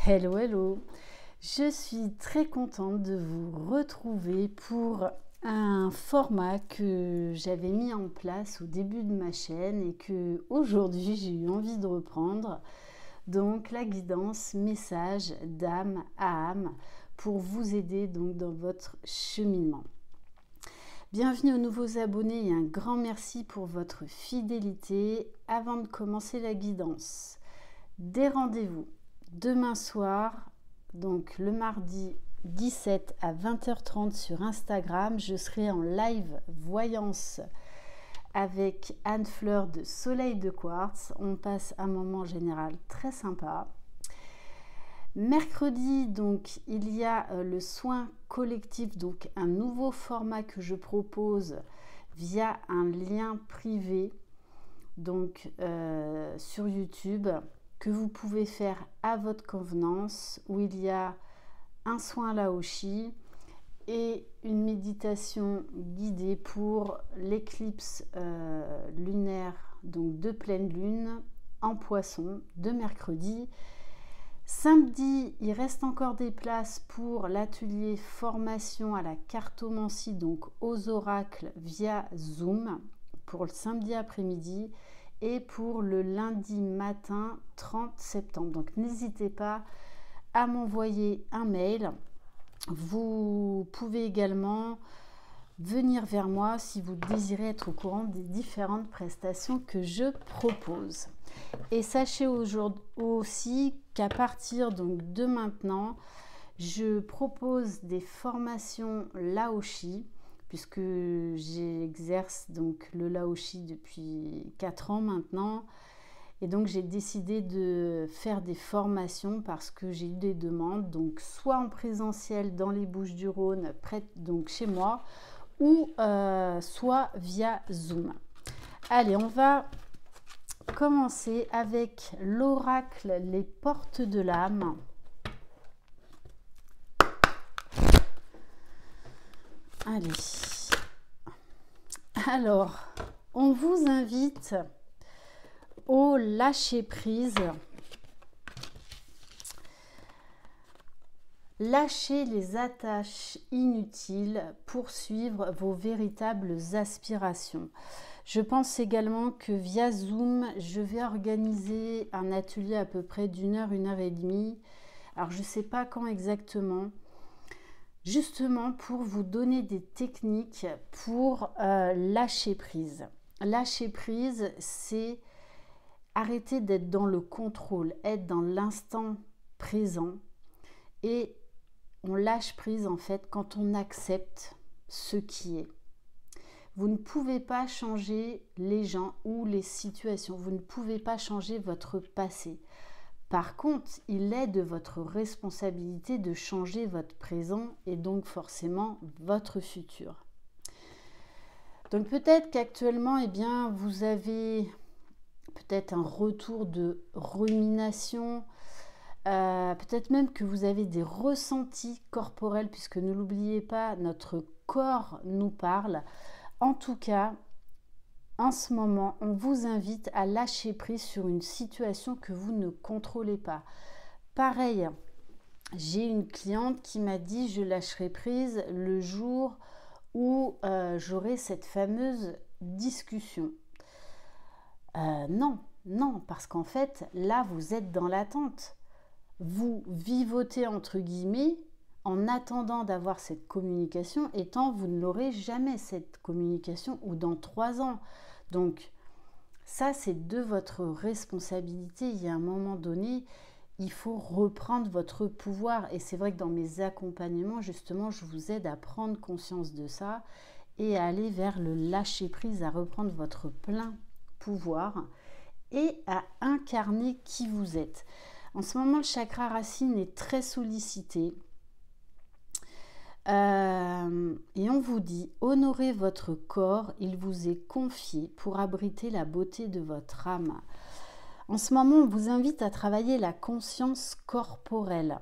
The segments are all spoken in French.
Hello, hello! Je suis très contente de vous retrouver pour un format que j'avais mis en place au début de ma chaîne et que aujourd'hui j'ai eu envie de reprendre. Donc la guidance message d'âme à âme pour vous aider donc dans votre cheminement. Bienvenue aux nouveaux abonnés et un grand merci pour votre fidélité. Avant de commencer la guidance, des rendez-vous demain soir, donc le mardi 17 à 20h30 sur Instagram. Je serai en live voyance avec Anne-Fleur de Soleil de Quartz. On passe un moment général très sympa. Mercredi, donc, il y a le soin collectif, donc un nouveau format que je propose via un lien privé, donc sur YouTube, que vous pouvez faire à votre convenance, où il y a un soin Laoshi et une méditation guidée pour l'éclipse lunaire, donc de pleine lune en Poisson de mercredi. Samedi, il reste encore des places pour l'atelier formation à la cartomancie, donc aux oracles via Zoom, pour le samedi après-midi et pour le lundi matin 30 septembre. Donc n'hésitez pas à m'envoyer un mail. Vous pouvez également venir vers moi si vous désirez être au courant des différentes prestations que je propose. Et sachez aujourd'hui aussi qu'à partir donc de maintenant, je propose des formations Laoshi, puisque j'exerce donc le Laoshi depuis 4 ans maintenant. Et donc j'ai décidé de faire des formations parce que j'ai eu des demandes, donc soit en présentiel dans les Bouches-du-Rhône, près donc chez moi, ou soit via Zoom. Allez, on va commencer avec l'oracle Les Portes de l'âme. Allez. Alors, on vous invite au lâcher-prise. Lâchez les attaches inutiles pour suivre vos véritables aspirations. Je pense également que via Zoom, je vais organiser un atelier à peu près d'1 heure, 1 heure et demie. Alors, je ne sais pas quand exactement. Justement pour vous donner des techniques pour lâcher prise. Lâcher prise, c'est arrêter d'être dans le contrôle, être dans l'instant présent. Et on lâche prise en fait quand on accepte ce qui est. Vous ne pouvez pas changer les gens ou les situations. Vous ne pouvez pas changer votre passé. Par contre, il est de votre responsabilité de changer votre présent et donc forcément votre futur. Donc peut-être qu'actuellement, eh bien, vous avez peut-être un retour de rumination, peut-être même que vous avez des ressentis corporels, puisque ne l'oubliez pas, notre corps nous parle. En tout cas, en ce moment, on vous invite à lâcher prise sur une situation que vous ne contrôlez pas. Pareil, j'ai une cliente qui m'a dit je lâcherai prise le jour où j'aurai cette fameuse discussion. Non, parce qu'en fait, là, vous êtes dans l'attente. Vous vivotez entre guillemets en attendant d'avoir cette communication, et tant vous ne l'aurez jamais cette communication, ou dans 3 ans. Donc ça, c'est de votre responsabilité. Il y a un moment donné, il faut reprendre votre pouvoir. Et c'est vrai que dans mes accompagnements, justement, je vous aide à prendre conscience de ça et à aller vers le lâcher prise, à reprendre votre plein pouvoir et à incarner qui vous êtes. En ce moment, le chakra racine est très sollicité. Et on vous dit, honorez votre corps, il vous est confié pour abriter la beauté de votre âme. En ce moment, on vous invite à travailler la conscience corporelle.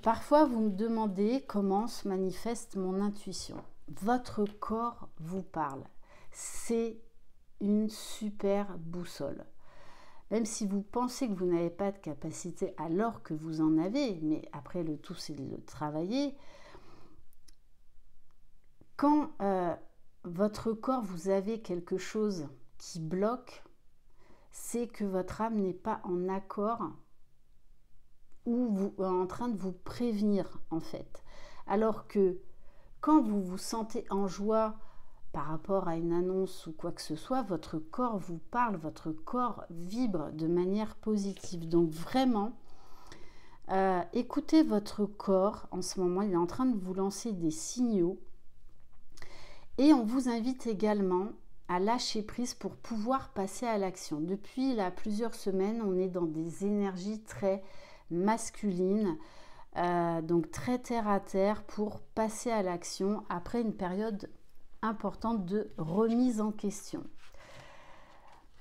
Parfois, vous me demandez comment se manifeste mon intuition. Votre corps vous parle. C'est une super boussole. même si vous pensez que vous n'avez pas de capacité alors que vous en avez, mais après le tout c'est de le travailler. Quand votre corps, vous avez quelque chose qui bloque, c'est que votre âme n'est pas en accord ou vous, en train de vous prévenir en fait. Alors que quand vous vous sentez en joie par rapport à une annonce ou quoi que ce soit, votre corps vous parle, votre corps vibre de manière positive. Donc vraiment, écoutez votre corps en ce moment, il est en train de vous lancer des signaux. Et on vous invite également à lâcher prise pour pouvoir passer à l'action. Depuis là, plusieurs semaines, on est dans des énergies très masculines, donc très terre à terre pour passer à l'action après une période importante de remise en question.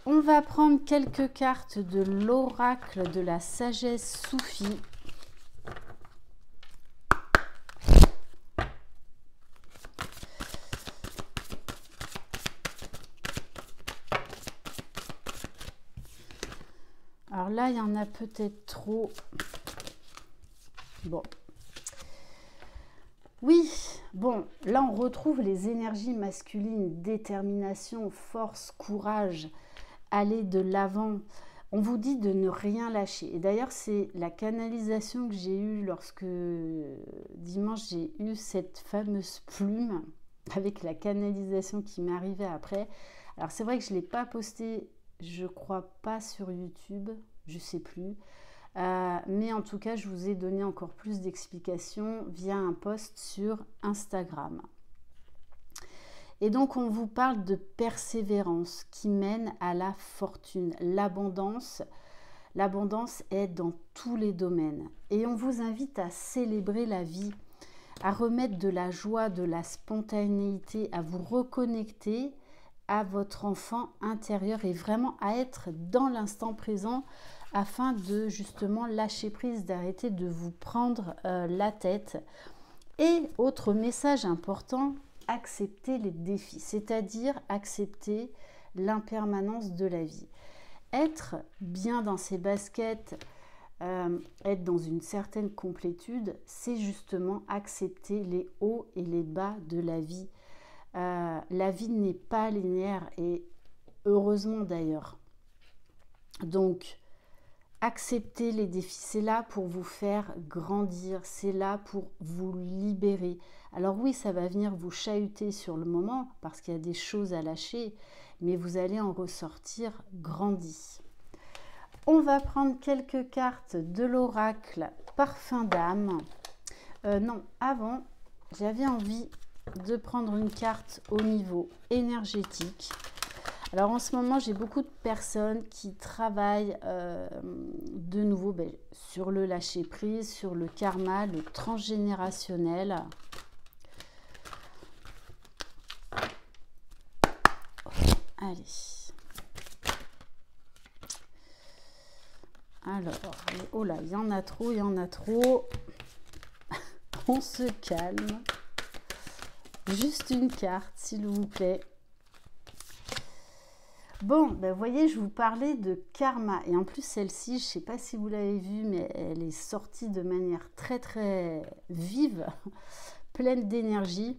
On va prendre quelques cartes de l'oracle de la sagesse soufie. Alors là, il y en a peut-être trop. Bon. Oui, bon, là on retrouve les énergies masculines, détermination, force, courage, aller de l'avant. On vous dit de ne rien lâcher. Et d'ailleurs, c'est la canalisation que j'ai eue lorsque dimanche j'ai eu cette fameuse plume avec la canalisation qui m'est arrivée après. Alors c'est vrai que je ne l'ai pas postée, je crois pas sur YouTube, je sais plus. Mais en tout cas, je vous ai donné encore plus d'explications via un post sur Instagram. Et donc, on vous parle de persévérance qui mène à la fortune, l'abondance. L'abondance est dans tous les domaines. Et on vous invite à célébrer la vie, à remettre de la joie, de la spontanéité, à vous reconnecter à votre enfant intérieur et vraiment à être dans l'instant présent afin de justement lâcher prise, d'arrêter de vous prendre la tête. Et autre message important, accepter les défis, c'est-à-dire accepter l'impermanence de la vie. Être bien dans ses baskets, être dans une certaine complétude, c'est justement accepter les hauts et les bas de la vie. La vie n'est pas linéaire et heureusement d'ailleurs. Donc, acceptez les défis, c'est là pour vous faire grandir, c'est là pour vous libérer. Alors oui, ça va venir vous chahuter sur le moment parce qu'il y a des choses à lâcher, mais vous allez en ressortir grandi. On va prendre quelques cartes de l'oracle Parfum d'âme. Non, avant, j'avais envie de prendre une carte au niveau énergétique. Alors en ce moment, j'ai beaucoup de personnes qui travaillent de nouveau sur le lâcher-prise, sur le karma, le transgénérationnel. Allez. Alors, oh là, il y en a trop, il y en a trop. On se calme. Juste une carte, s'il vous plaît. Bon, ben, vous voyez, je vous parlais de karma. Et en plus, celle-ci, je ne sais pas si vous l'avez vue, mais elle est sortie de manière très, très vive, pleine d'énergie.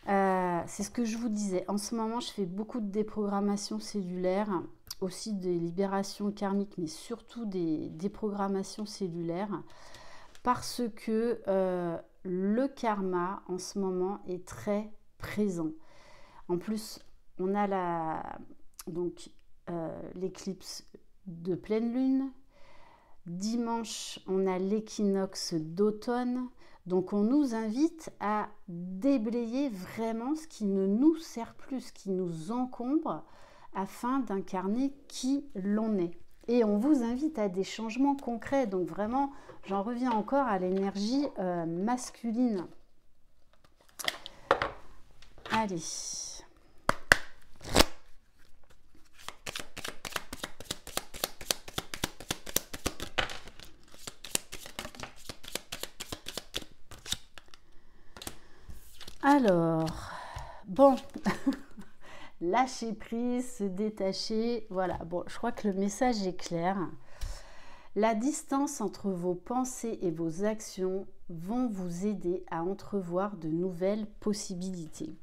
C'est ce que je vous disais. En ce moment, je fais beaucoup de déprogrammation cellulaire, aussi des libérations karmiques, mais surtout des déprogrammations cellulaires, parce que le karma, en ce moment, est très présent. En plus, on a l'éclipse de pleine lune. Dimanche, on a l'équinoxe d'automne. Donc, on nous invite à déblayer vraiment ce qui ne nous sert plus, ce qui nous encombre, afin d'incarner qui l'on est. Et on vous invite à des changements concrets. Donc, vraiment, j'en reviens encore à l'énergie masculine. Allez. Alors, bon, lâcher prise, se détacher. Voilà, bon, je crois que le message est clair. La distance entre vos pensées et vos actions vont vous aider à entrevoir de nouvelles possibilités.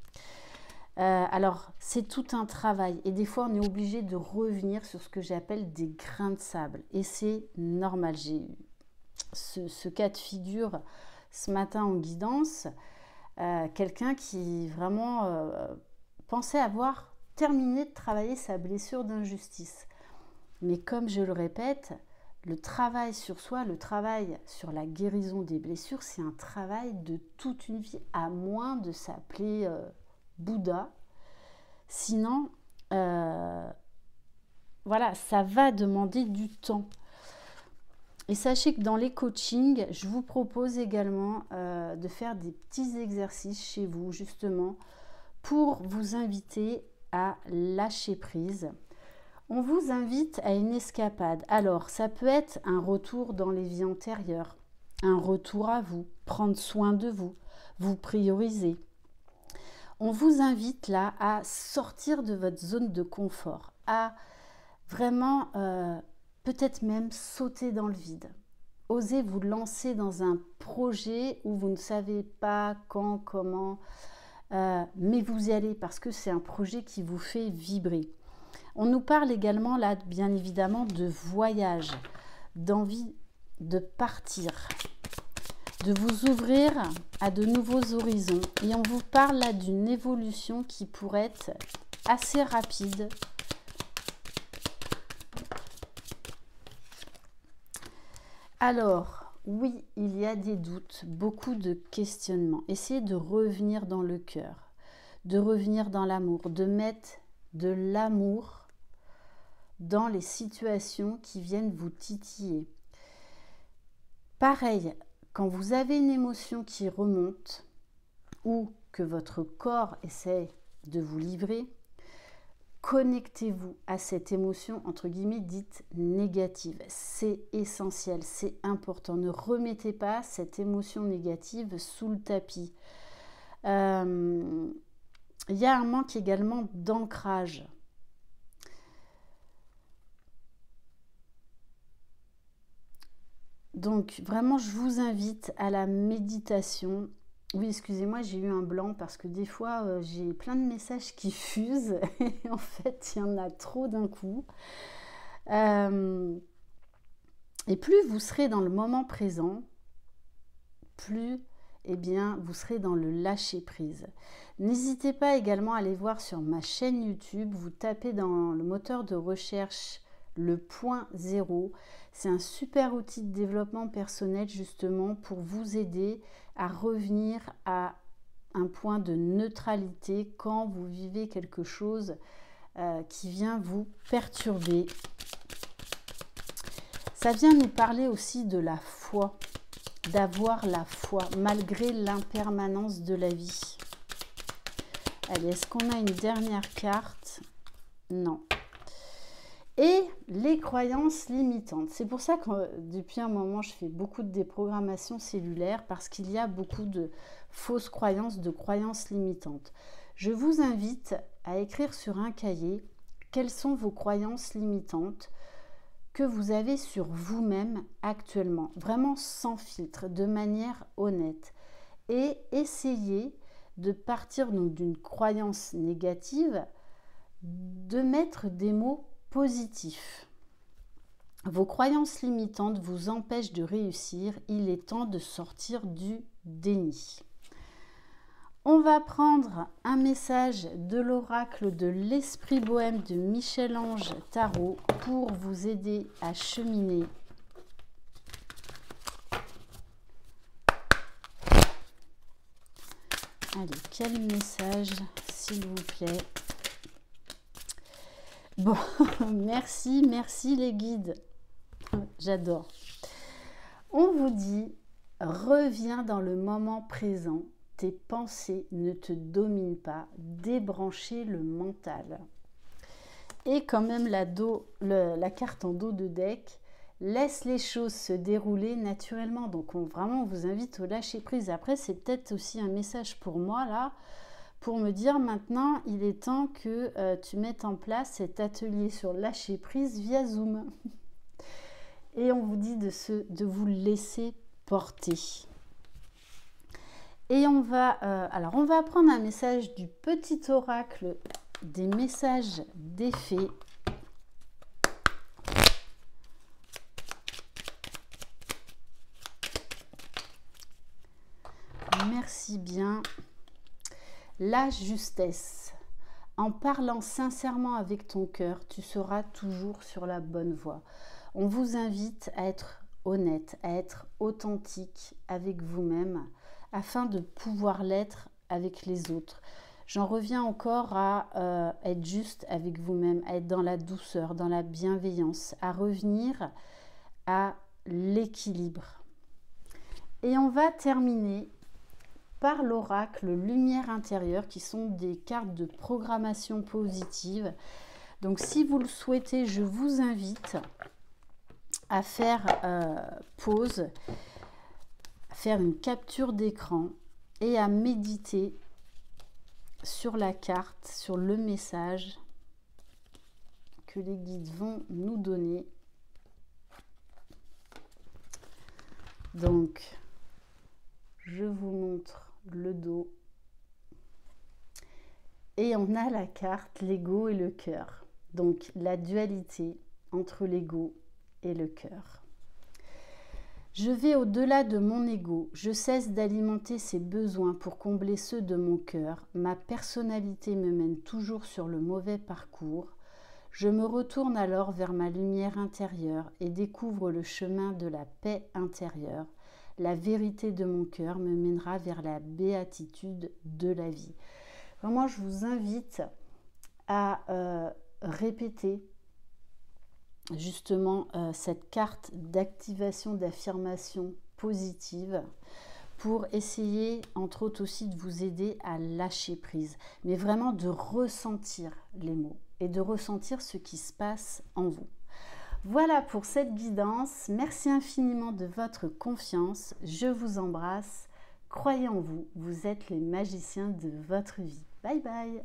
Alors, c'est tout un travail et des fois, on est obligé de revenir sur ce que j'appelle des grains de sable. Et c'est normal. J'ai eu ce cas de figure ce matin en guidance. Quelqu'un qui vraiment pensait avoir terminé de travailler sa blessure d'injustice. Mais comme je le répète, le travail sur soi, le travail sur la guérison des blessures, c'est un travail de toute une vie, à moins de s'appeler Bouddha. Sinon, voilà, ça va demander du temps. Et sachez que dans les coachings, je vous propose également de faire des petits exercices chez vous, justement, pour vous inviter à lâcher prise. On vous invite à une escapade. Alors, ça peut être un retour dans les vies antérieures, un retour à vous, prendre soin de vous, vous prioriser. On vous invite là à sortir de votre zone de confort, à vraiment peut-être même sauter dans le vide. Osez vous lancer dans un projet où vous ne savez pas quand, comment, mais vous y allez parce que c'est un projet qui vous fait vibrer. On nous parle également là, bien évidemment, de voyage, d'envie de partir, de vous ouvrir à de nouveaux horizons. Et on vous parle là d'une évolution qui pourrait être assez rapide. Alors, oui, il y a des doutes, beaucoup de questionnements. Essayez de revenir dans le cœur, de revenir dans l'amour, de mettre de l'amour dans les situations qui viennent vous titiller. Pareil, quand vous avez une émotion qui remonte ou que votre corps essaie de vous livrer, connectez-vous à cette émotion, entre guillemets, dite négative. C'est essentiel, c'est important. Ne remettez pas cette émotion négative sous le tapis. Il y a un manque également d'ancrage. Donc, vraiment, je vous invite à la méditation. Oui, excusez-moi, j'ai eu un blanc parce que des fois, j'ai plein de messages qui fusent. Et en fait, il y en a trop d'un coup. Et plus vous serez dans le moment présent, plus vous serez dans le lâcher-prise. N'hésitez pas également à aller voir sur ma chaîne YouTube. Vous tapez dans le moteur de recherche le point zéro. C'est un super outil de développement personnel justement pour vous aider à revenir à un point de neutralité quand vous vivez quelque chose qui vient vous perturber. Ça vient nous parler aussi de la foi, d'avoir la foi malgré l'impermanence de la vie. Allez, est-ce qu'on a une dernière carte? Non. Et les croyances limitantes. C'est pour ça que depuis un moment, je fais beaucoup de déprogrammation cellulaire parce qu'il y a beaucoup de fausses croyances, de croyances limitantes. Je vous invite à écrire sur un cahier quelles sont vos croyances limitantes que vous avez sur vous-même actuellement, vraiment sans filtre, de manière honnête. Et essayez de partir d'une croyance négative, de mettre des mots positifs. Vos croyances limitantes vous empêchent de réussir. Il est temps de sortir du déni. On va prendre un message de l'oracle de l'Esprit Bohème de Michel-Ange Tarot pour vous aider à cheminer. Allez, quel message, s'il vous plaît? Bon, merci les guides. J'adore. On vous dit, reviens dans le moment présent. Tes pensées ne te dominent pas. Débranchez le mental. Et quand même la carte en dos de deck, laisse les choses se dérouler naturellement. Donc vraiment, on vous invite au lâcher prise. Après, c'est peut-être aussi un message pour moi là, pour me dire maintenant, il est temps que tu mettes en place cet atelier sur lâcher prise via Zoom. Et on vous dit de vous laisser porter. Et on va apprendre un message du petit oracle des messages des fées. Merci bien. La justesse. En parlant sincèrement avec ton cœur, tu seras toujours sur la bonne voie. On vous invite à être honnête, à être authentique avec vous-même afin de pouvoir l'être avec les autres. J'en reviens encore à être juste avec vous-même, à être dans la douceur, dans la bienveillance, à revenir à l'équilibre. Et on va terminer par l'oracle Lumière intérieure, qui sont des cartes de programmation positive. Donc si vous le souhaitez, je vous invite à faire pause, à faire une capture d'écran et à méditer sur la carte, sur le message que les guides vont nous donner. Donc, je vous montre le dos. Et on a la carte l'ego et le cœur. Donc, la dualité entre l'ego et le cœur. Je vais au-delà de mon ego, je cesse d'alimenter ses besoins pour combler ceux de mon cœur. Ma personnalité me mène toujours sur le mauvais parcours. Je me retourne alors vers ma lumière intérieure et découvre le chemin de la paix intérieure. La vérité de mon cœur me mènera vers la béatitude de la vie. Vraiment, je vous invite à répéter justement cette carte d'activation, d'affirmation positive pour essayer, entre autres aussi, de vous aider à lâcher prise, mais vraiment de ressentir les mots et de ressentir ce qui se passe en vous. Voilà pour cette guidance. Merci infiniment de votre confiance. Je vous embrasse. Croyez en vous. Vous êtes les magiciens de votre vie. Bye bye.